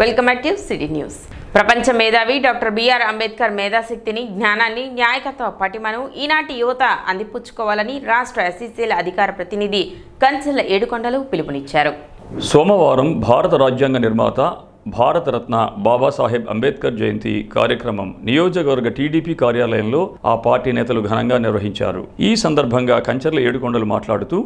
Welcome back to city news. ప్రపంచ మేధావి doctor BR Ambedkar మేధాశక్తిని, జ్ఞానాన్ని, న్యాయకత్వ పటిమను ఈనాటి యువత అందిపుచ్చుకోవాలని రాష్ట్ర ఎస్సీసీల అధికార ప్రతినిధి కంచెల ఏడుకొండలు పిలుపునిచ్చారు. సోమవారం భారత రాజ్యాంగ నిర్మాత భారతరత్న బాబాసాహెబ్ అంబేద్కర్ జయంతి కార్యక్రమం నియోజకవర్గ టీడీపీ కార్యాలయంలో ఆ పార్టీ నేతలు ఘనంగా నిర్వహించారు. ఈ సందర్భంగా కంచెర్ల ఏడుకొండలు మాట్లాడుతూ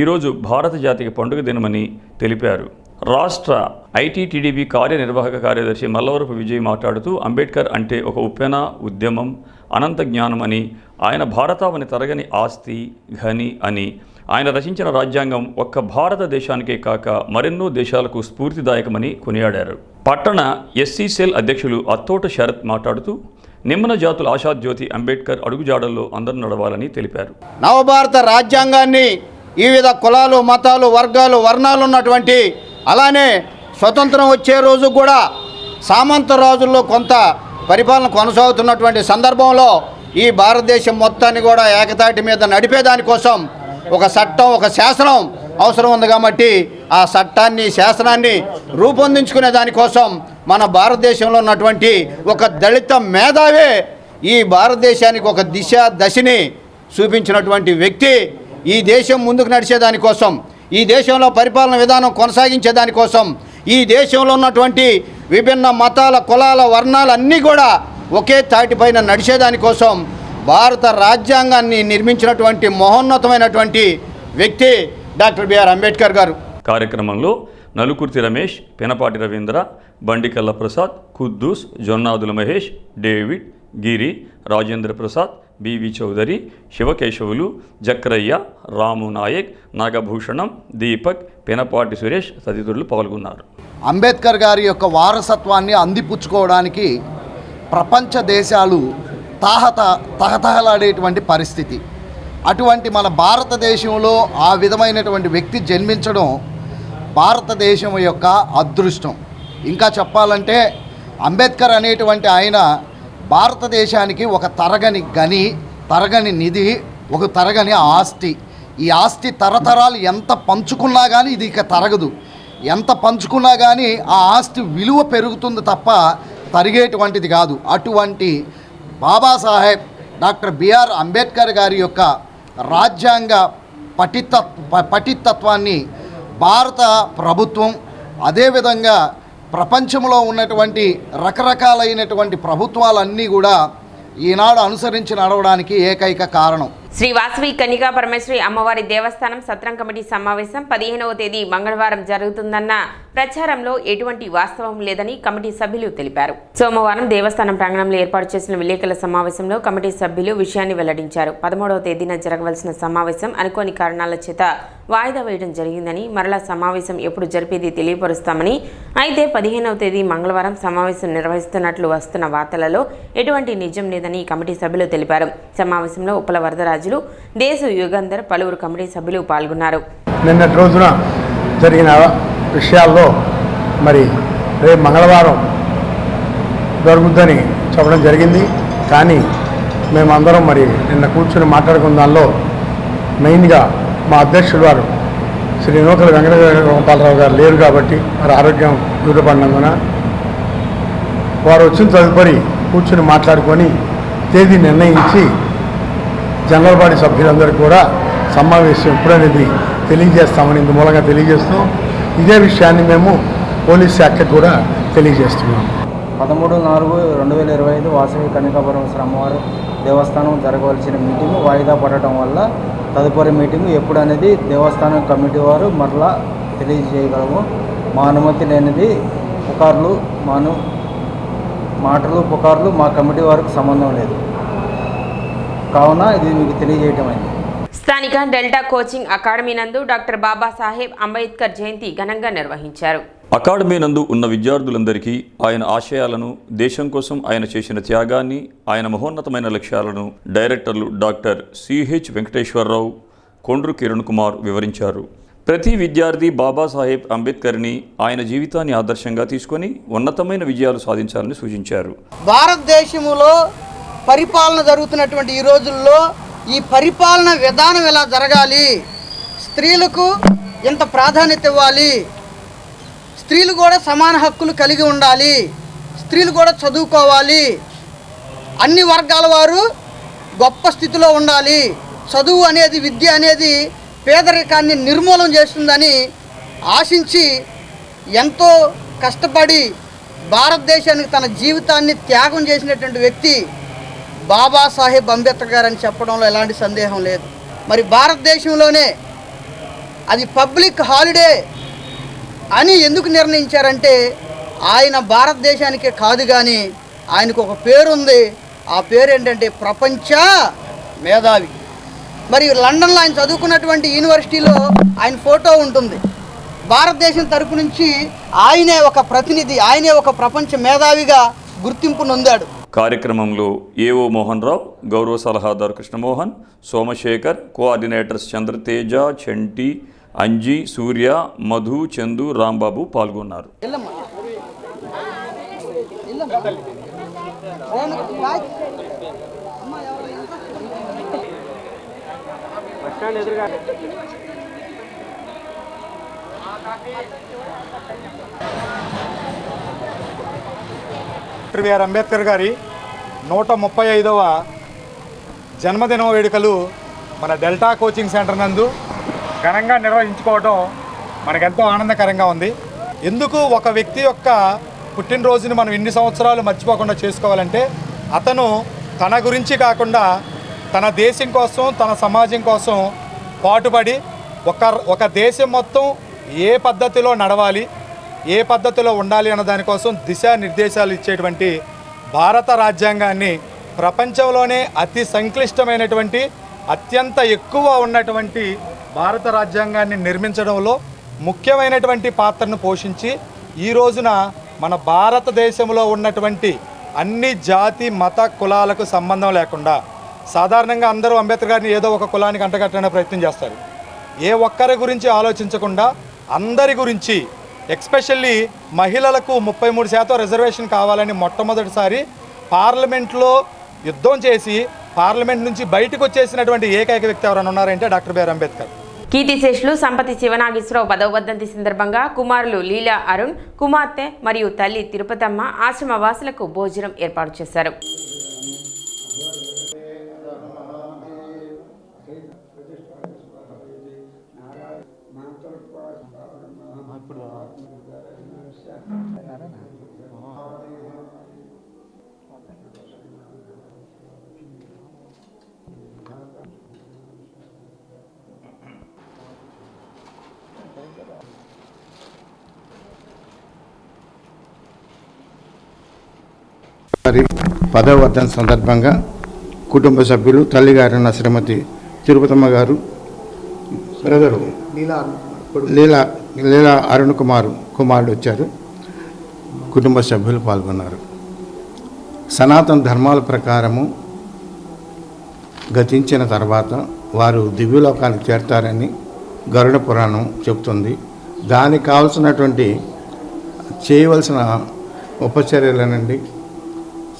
ఈరోజు భారత జాతిక పండుగ దినమని తెలిపారు. రాష్ట్ర ఐటీటీడీపీ కార్యనిర్వాహక కార్యదర్శి మల్లవరపు విజయ్ మాట్లాడుతూ అంబేద్కర్ అంటే ఒక ఉప్పెన, ఉద్యమం, అనంత జ్ఞానం అని, ఆయన భారతావని తరగని ఆస్తి, ఘని అని, ఆయన రచించిన రాజ్యాంగం ఒక్క భారతదేశానికే కాక మరెన్నో దేశాలకు స్ఫూర్తిదాయకమని కొనియాడారు. పట్టణ ఎస్సీ సెల్ అధ్యక్షులు అత్తోట శరత్ మాట్లాడుతూ నిమ్మన జాతుల ఆశాజ్యోతి అంబేద్కర్ అడుగుజాడల్లో అందరూ నడవాలని తెలిపారు. నవభారత రాజ్యాంగాన్ని వివిధ కులాలు, మతాలు, వర్గాలు, వర్ణాలు ఉన్నటువంటి, అలానే స్వతంత్రం వచ్చే రోజు కూడా సామంత రాజుల్లో కొంత పరిపాలన కొనసాగుతున్నటువంటి సందర్భంలో ఈ భారతదేశం మొత్తాన్ని కూడా ఏకతాటి మీద నడిపేదానికోసం ఒక చట్టం, ఒక శాసనం అవసరం ఉంది. కాబట్టి ఆ చట్టాన్ని, శాసనాన్ని రూపొందించుకునే దానికోసం మన భారతదేశంలో ఉన్నటువంటి ఒక దళిత మేధావే ఈ భారతదేశానికి ఒక దిశ దశని చూపించినటువంటి వ్యక్తి. ఈ దేశం ముందుకు నడిచేదానికోసం, ఈ దేశంలో పరిపాలన విధానం కొనసాగించేదానికోసం, ఈ దేశంలో ఉన్నటువంటి విభిన్న మతాల, కులాల, వర్ణాలు అన్నీ కూడా ఒకే తాటిపైన నడిచేదానికోసం భారత రాజ్యాంగాన్ని నిర్మించినటువంటి మహోన్నతమైనటువంటి వ్యక్తి డాక్టర్ బిఆర్ అంబేద్కర్ గారు. కార్యక్రమంలో నలుకుర్తి రమేష్, పెనపాటి రవీంద్ర, బండికల్ల ప్రసాద్, కుద్దూస్, జొన్నాదుల మహేష్, డేవిడ్, గిరి, రాజేంద్ర ప్రసాద్, బివి చౌదరి, శివకేశవులు, జక్రయ్య, రాము నాయక్, నాగభూషణం, దీపక్, పెనపాటి సురేష్ తదితరులు పాల్గొన్నారు. అంబేద్కర్ గారి యొక్క వారసత్వాన్ని అందిపుచ్చుకోవడానికి ప్రపంచ దేశాలు తహతహలాడేటువంటి పరిస్థితి. అటువంటి మన భారతదేశంలో ఆ విధమైనటువంటి వ్యక్తి జన్మించడం భారతదేశం యొక్క అదృష్టం. ఇంకా చెప్పాలంటే అంబేద్కర్ అనేటువంటి ఆయన భారతదేశానికి ఒక తరగని గని, తరగని నిధి, ఒక తరగని ఆస్తి. ఈ ఆస్తి తరతరాలు ఎంత పంచుకున్నా కానీ ఇది ఇక తరగదు. ఎంత పంచుకున్నా కానీ ఆ ఆస్తి విలువ పెరుగుతుంది తప్ప తరిగేటువంటిది కాదు. అటువంటి బాబాసాహెబ్ డాక్టర్ బిఆర్ అంబేద్కర్ గారి యొక్క రాజ్యాంగ పఠితత్వాన్ని భారత ప్రభుత్వం, అదేవిధంగా ప్రపంచంలో ఉన్నటువంటి రకరకాలైనటువంటి ప్రభుత్వాలన్నీ కూడా ఈనాడు అనుసరించి నడవడానికి ఏకైక కారణం. శ్రీ వాసవి కన్యకా పరమేశ్వరి అమ్మవారి దేవస్థానం సత్రం కమిటీ సమావేశం 15వ తేదీ మంగళవారం జరుగుతుందన్న ప్రచారంలో ఎటువంటి వాస్తవం లేదని కమిటీ సభ్యులు తెలిపారు. సోమవారం దేవస్థానం ప్రాంగణంలో ఏర్పాటు చేసిన విలేకరుల సమావేశంలో కమిటీ సభ్యులు విషయాన్ని వెల్లడించారు. 13వ తేదీన జరగవలసిన సమావేశం అనుకోని కారణాల చేత వాయిదా వేయడం జరిగిందని, మరలా సమావేశం ఎప్పుడు జరిపేది తెలియపరుస్తామని, అయితే 15వ తేదీ మంగళవారం సమావేశం నిర్వహిస్తున్నట్లు వస్తున్న వార్తలలో ఎటువంటి నిజం లేదని కమిటీ సభ్యులు తెలిపారు. సమావేశంలో ఉప్పల వరదరాజులు, దేశు యుగంధర్, పలువురు కమిటీ సభ్యులు పాల్గొన్నారు. నిన్నటి రోజున జరిగిన విషయాల్లో మరి రేపు మంగళవారం జరుగుద్దని చెప్పడం జరిగింది. కానీ మేమందరం మరి నిన్న కూర్చొని మాట్లాడుకున్న దానిలో మెయిన్గా మా అధ్యక్షుడు వారు శ్రీ నూతల వెంకటగోపాలరావు గారు లేరు కాబట్టి వారి ఆరోగ్యం కుదుటపడినందున వారు వచ్చిన తదుపరి కూర్చొని మాట్లాడుకొని తేదీ నిర్ణయించి జనరల్ బాడీ సభ్యులందరూ కూడా సమావేశం ఎప్పుడనేది తెలియజేస్తామని ఇందు మూలంగా తెలియజేస్తూ ఇదే విషయాన్ని మేము పోలీస్ శాఖకు కూడా తెలియజేస్తున్నాం. 13/4/2025 వాసవి కన్యకా పరమేశ్వరి అమ్మవారి దేవస్థానం జరగవలసిన మీటింగ్ వాయిదా పడటం వల్ల తదుపరి మీటింగ్ ఎప్పుడు అనేది దేవస్థానం కమిటీ వారు మరలా తెలియజేయగలము. మా అనుమతి లేనిది పుకార్లు మా కమిటీ వారికి సంబంధం లేదు కావున ఇది మీకు తెలియజేయటం అయింది. స్థానిక డెల్టా కోచింగ్ అకాడమీ నందు డాక్టర్ బాబాసాహెబ్ అంబేద్కర్ జయంతి ఘనంగా నిర్వహించారు. అకాడమీ నందు ఉన్న విద్యార్థులందరికీ ఆయన ఆశయాలను, దేశం కోసం ఆయన చేసిన త్యాగాన్ని, ఆయన మహోన్నతమైన లక్ష్యాలను డైరెక్టర్లు డాక్టర్ సిహెచ్ వెంకటేశ్వరరావు, కొండ్రు కిరణ్ కుమార్ వివరించారు. ప్రతి విద్యార్థి బాబాసాహెబ్ అంబేద్కర్ని, ఆయన జీవితాన్ని ఆదర్శంగా తీసుకొని ఉన్నతమైన విజయాలు సాధించాలని సూచించారు. భారతదేశంలో పరిపాలన జరుగుతున్నటువంటి ఈ రోజుల్లో ఈ పరిపాలన విధానం ఎలా జరగాలి, స్త్రీలకు ఎంత ప్రాధాన్యత ఇవ్వాలి, స్త్రీలు కూడా సమాన హక్కులు కలిగి ఉండాలి, స్త్రీలు కూడా చదువుకోవాలి, అన్ని వర్గాల వారు గొప్ప స్థితిలో ఉండాలి, చదువు అనేది విద్య అనేది పేదరికాన్ని నిర్మూలన చేస్తుందని ఆశించి ఎంతో కష్టపడి భారతదేశానికి తన జీవితాన్ని త్యాగం చేసినటువంటి వ్యక్తి బాబాసాహెబ్ అంబేద్కర్ గారు అని చెప్పడంలో ఎలాంటి సందేహం లేదు. మరి భారతదేశంలోనే అది పబ్లిక్ హాలిడే అని ఎందుకు నిర్ణయించారంటే ఆయన భారతదేశానికే కాదు కానీ ఆయనకు ఒక పేరుంది. ఆ పేరు ఏంటంటే ప్రపంచ మేధావి. మరి లండన్లో ఆయన చదువుకున్నటువంటి యూనివర్సిటీలో ఆయన ఫోటో ఉంటుంది. భారతదేశం తరపు నుంచి ఆయనే ఒక ప్రతినిధి, ఆయనే ఒక ప్రపంచ మేధావిగా గుర్తింపు నొందాడు. కార్యక్రమంలో ఏఓ మోహన్ రావు, గౌరవ సలహాదారు కృష్ణమోహన్, సోమశేఖర్, కోఆర్డినేటర్స్ చంద్రతేజ, చంటి, అంజీ, సూర్య, మధు, చందు, రాంబాబు పాల్గొన్నారు. డాక్టర్ బిఆర్ అంబేద్కర్ గారి 135వ జన్మదిన వేడుకలు మన డెల్టా కోచింగ్ సెంటర్ నందు ఘనంగా నిర్వహించుకోవడం మనకెంతో ఆనందకరంగా ఉంది. ఎందుకు ఒక వ్యక్తి యొక్క పుట్టినరోజుని మనం ఇన్ని సంవత్సరాలు మర్చిపోకుండా చేసుకోవాలంటే అతను తన గురించి కాకుండా తన దేశం కోసం, తన సమాజం కోసం పాటుపడి ఒక దేశం మొత్తం ఏ పద్ధతిలో నడవాలి, ఏ పద్ధతిలో ఉండాలి అన్న దానికోసం దిశానిర్దేశాలు ఇచ్చేటువంటి భారత రాజ్యాంగాన్ని ప్రపంచంలోనే అతి సంక్లిష్టమైనటువంటి, అత్యంత ఎక్కువ ఉన్నటువంటి భారత రాజ్యాంగాన్ని నిర్మించడంలో ముఖ్యమైనటువంటి పాత్రను పోషించి ఈ రోజున మన భారతదేశంలో ఉన్నటువంటి అన్ని జాతి మత కులాలకు సంబంధం లేకుండా, సాధారణంగా అందరూ అంబేద్కర్ గారిని ఏదో ఒక కులానికి అంటగట్టడానికి ప్రయత్నం చేస్తారు. ఏ ఒక్కరి గురించి ఆలోచించకుండా అందరి గురించి, ఎక్స్పెషల్లీ మహిళలకు 33% రిజర్వేషన్ కావాలని మొట్టమొదటిసారి పార్లమెంట్లో యుద్ధం చేసి పార్లమెంట్ నుంచి బయటకు వచ్చేసినటువంటి ఏకైక వ్యక్తి ఎవరైనా ఉన్నారంటే డాక్టర్ బిఆర్ అంబేద్కర్. కీర్తిశేషులు సంపతి శివనాగేశ్వరరావు 10వ వర్ధంతి సందర్భంగా కుమారులు లీలా అరుణ్, కుమార్తె మరియు తల్లి తిరుపతమ్మ ఆశ్రమ వాసులకు భోజనం ఏర్పాటు చేశారు. మరి 10వ వర్ధంతి సందర్భంగా కుటుంబ సభ్యులు, తల్లిగారైన శ్రీమతి తిరుపతమ్మ గారు, బ్రదరు లీలా అరుణ్ కుమారుడు వచ్చారు. కుటుంబ సభ్యులు పాల్గొన్నారు. సనాతన ధర్మాల ప్రకారము గతించిన తర్వాత వారు దివ్యలోకానికి చేరతారని గరుడ పురాణం చెబుతుంది. దానికి కావలసినటువంటి చేయవలసిన ఉపచర్యలనండి,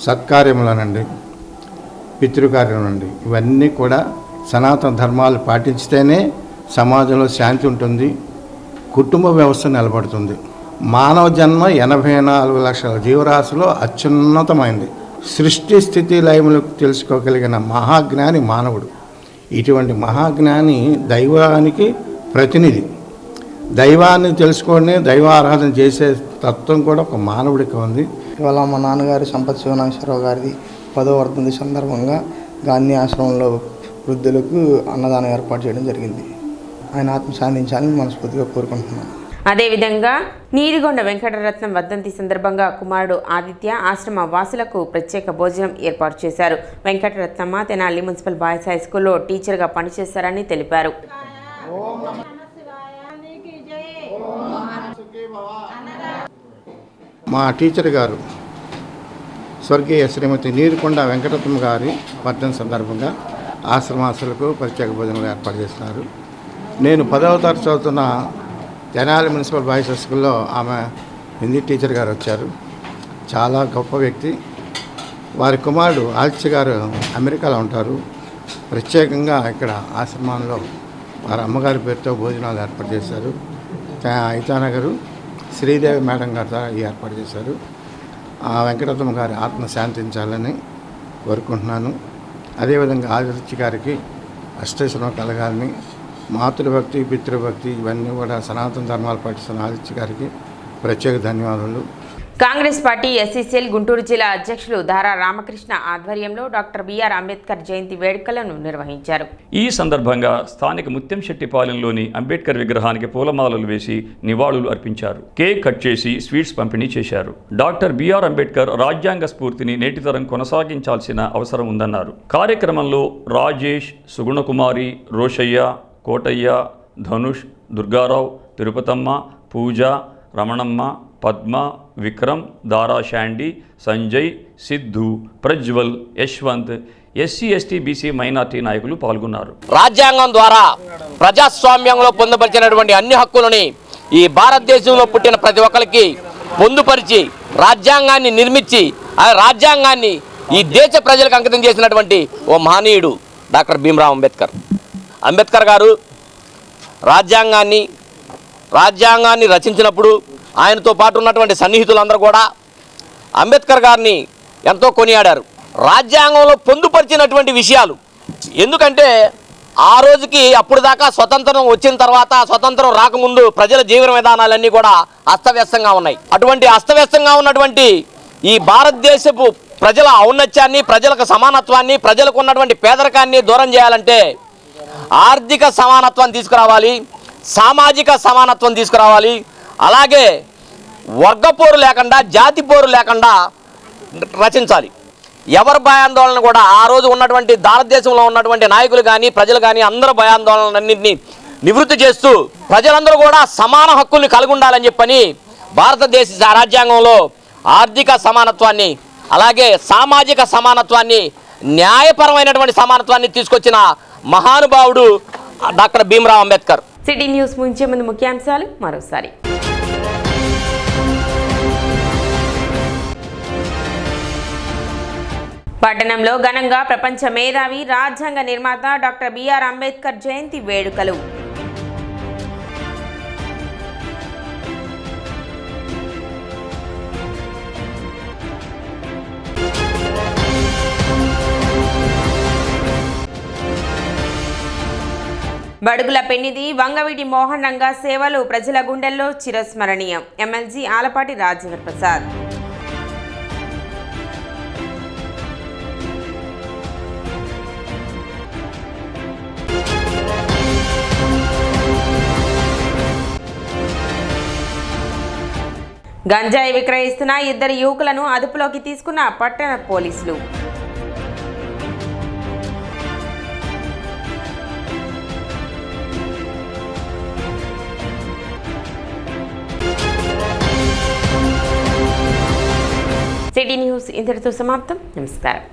సత్కార్యములనండి, పితృకార్యములండి, ఇవన్నీ కూడా సనాతన ధర్మాలు పాటించితేనే సమాజంలో శాంతి ఉంటుంది, కుటుంబ వ్యవస్థ నిలబడుతుంది. మానవ జన్మ 84 లక్షల జీవరాశిలో అత్యున్నతమైంది. సృష్టి స్థితి లయములకు తెలుసుకోగలిగిన మహాజ్ఞాని మానవుడు. ఇటువంటి మహాజ్ఞాని దైవానికి ప్రతినిధి. దైవాన్ని తెలుసుకొని దైవారాధన చేసే తత్వం కూడా ఒక మానవుడికి ఉంది. ఇవాళ మా నాన్నగారు సంపత్ శివనాగేశ్వరరావు గారిది 10వ వర్ధంతి సందర్భంగా గాంధీ ఆశ్రమంలో వృద్ధులకు అన్నదానం ఏర్పాటు చేయడం జరిగింది. ఆయన ఆత్మ శాంతించాలని మనస్ఫూర్తిగా కోరుకుంటున్నాను. అదేవిధంగా నీరిగొండ వెంకటరత్నం వర్ధంతి సందర్భంగా కుమారుడు ఆదిత్య ఆశ్రమ వాసులకు ప్రత్యేక భోజనం ఏర్పాటు చేశారు. Venkataratnamma Tenali municipal boys high స్కూల్లో టీచర్గా పనిచేశారని తెలిపారు. మా టీచర్ గారు స్వర్గీయ శ్రీమతి నీరుకొండ వెంకటరత్నమ్మ గారి వర్ధంతి సందర్భంగా ఆశ్రమాసులకు ప్రత్యేక భోజనాలు ఏర్పాటు చేస్తున్నారు. నేను 10వ తరగతి చదువుతున్న తెనాలి మున్సిపల్ బాయ్స్ హై స్కూల్లో ఆమె హిందీ టీచర్ గారు వచ్చారు. చాలా గొప్ప వ్యక్తి. వారి కుమారుడు ఆదిత్య గారు అమెరికాలో ఉంటారు. ప్రత్యేకంగా ఇక్కడ ఆశ్రమంలో వారి అమ్మగారి పేరుతో భోజనాలు ఏర్పాటు చేశారు. ఐతానగరు శ్రీదేవి మేడం గారి ద్వారా ఏర్పాటు చేశారు. ఆ వెంకటరత్నం గారి ఆత్మ శాంతించాలని కోరుకుంటున్నాను. అదేవిధంగా ఆదిత్య గారికి అష్టైశ్వరం కలగాలని, మాతృభక్తి పితృభక్తి ఇవన్నీ కూడా సనాతన ధర్మాలు పాటిస్తున్న ఆదిత్య గారికి ప్రత్యేక ధన్యవాదాలు. కాంగ్రెస్ పార్టీ ఎస్సీసీఎల్ గుంటూరు జిల్లా అధ్యక్షులు దారా రామకృష్ణ ఆధ్వర్యంలో డాక్టర్ బిఆర్ అంబేద్కర్ జయంతి వేడుకలను నిర్వహించారు. ఈ సందర్భంగా స్థానిక ముత్యంశెట్టిపాలెంలోని అంబేద్కర్ విగ్రహానికి పూలమాలలు వేసి నివాళులు అర్పించారు. కేక్ కట్ చేసి స్వీట్స్ పంపిణీ చేశారు. డాక్టర్ బిఆర్ అంబేద్కర్ రాజ్యాంగ స్ఫూర్తిని నేటితరం కొనసాగించాల్సిన అవసరం ఉందన్నారు. కార్యక్రమంలో రాజేష్, సుగుణకుమారి, రోషయ్య, కోటయ్య, ధనుష్, దుర్గారావు, తిరుపతమ్మ, పూజ, రమణమ్మ, పద్మ, విక్రమ్, దారా Sandy, Sanjay, Siddhu, Prajwal, Yashwant, SC ST BC minority నాయకులు పాల్గొన్నారు. రాజ్యాంగం ద్వారా ప్రజాస్వామ్యంలో పొందుపరిచినటువంటి అన్ని హక్కులని ఈ భారతదేశంలో పుట్టిన ప్రతి ఒక్కరికి పొందుపరిచి రాజ్యాంగాన్ని నిర్మించి ఆ రాజ్యాంగాన్ని ఈ దేశ ప్రజలకు అంకితం చేసినటువంటి ఓ మహనీయుడు డాక్టర్ భీమ్రావ్ అంబేద్కర్. అంబేద్కర్ గారు రాజ్యాంగాన్ని రచించినప్పుడు ఆయనతో పాటు ఉన్నటువంటి సన్నిహితులందరూ కూడా అంబేద్కర్ గారిని ఎంతో కొనియాడారు. రాజ్యాంగంలో పొందుపరిచినటువంటి విషయాలు ఎందుకంటే ఆ రోజుకి అప్పుడు దాకా స్వతంత్రం వచ్చిన తర్వాత, స్వతంత్రం రాకముందు ప్రజల జీవన విధానాలన్నీ కూడా అస్తవ్యస్తంగా ఉన్నాయి. అటువంటి అస్తవ్యస్తంగా ఉన్నటువంటి ఈ భారతదేశపు ప్రజల ఔన్నత్యాన్ని, ప్రజలకు సమానత్వాన్ని, ప్రజలకు ఉన్నటువంటి పేదరికాన్ని దూరం చేయాలంటే ఆర్థిక సమానత్వాన్ని తీసుకురావాలి, సామాజిక సమానత్వం తీసుకురావాలి. అలాగే వర్గపోరు లేకుండా, జాతి పోరు లేకుండా రచించాలి. ఎవరి భయాందోళన కూడా ఆ రోజు ఉన్నటువంటి భారతదేశంలో ఉన్నటువంటి నాయకులు కానీ ప్రజలు కానీ అందరూ భయాందోళనలన్నింటినీ నివృత్తి చేస్తూ ప్రజలందరూ కూడా సమాన హక్కుల్ని కలిగి ఉండాలని చెప్పని భారతదేశ రాజ్యాంగంలో ఆర్థిక సమానత్వాన్ని, అలాగే సామాజిక సమానత్వాన్ని, న్యాయపరమైనటువంటి సమానత్వాన్ని తీసుకొచ్చిన మహానుభావుడు doctor Bhimrao Ambedkar. City news ముంచే ముందు ముఖ్యాంశాలు మరోసారి. పట్టణంలో ఘనంగా ప్రపంచ మేధావి, రాజ్యాంగ నిర్మాత డాక్టర్ బిఆర్ అంబేద్కర్ జయంతి వేడుకలు. బడుగుల పెన్నిది వంగవీటి మోహన్ రంగా సేవలు ప్రజల గుండెల్లో చిరస్మరణీయం. ఎమ్మెల్సీ ఆలపాటి రాజేంద్ర ప్రసాద్. గంజాయి విక్రయిస్తున్న 2 యువకులను అదుపులోకి తీసుకున్న పట్టణ పోలీసులు. సిటీ న్యూస్ ఇంతటితో సమాప్తం. నమస్కారం.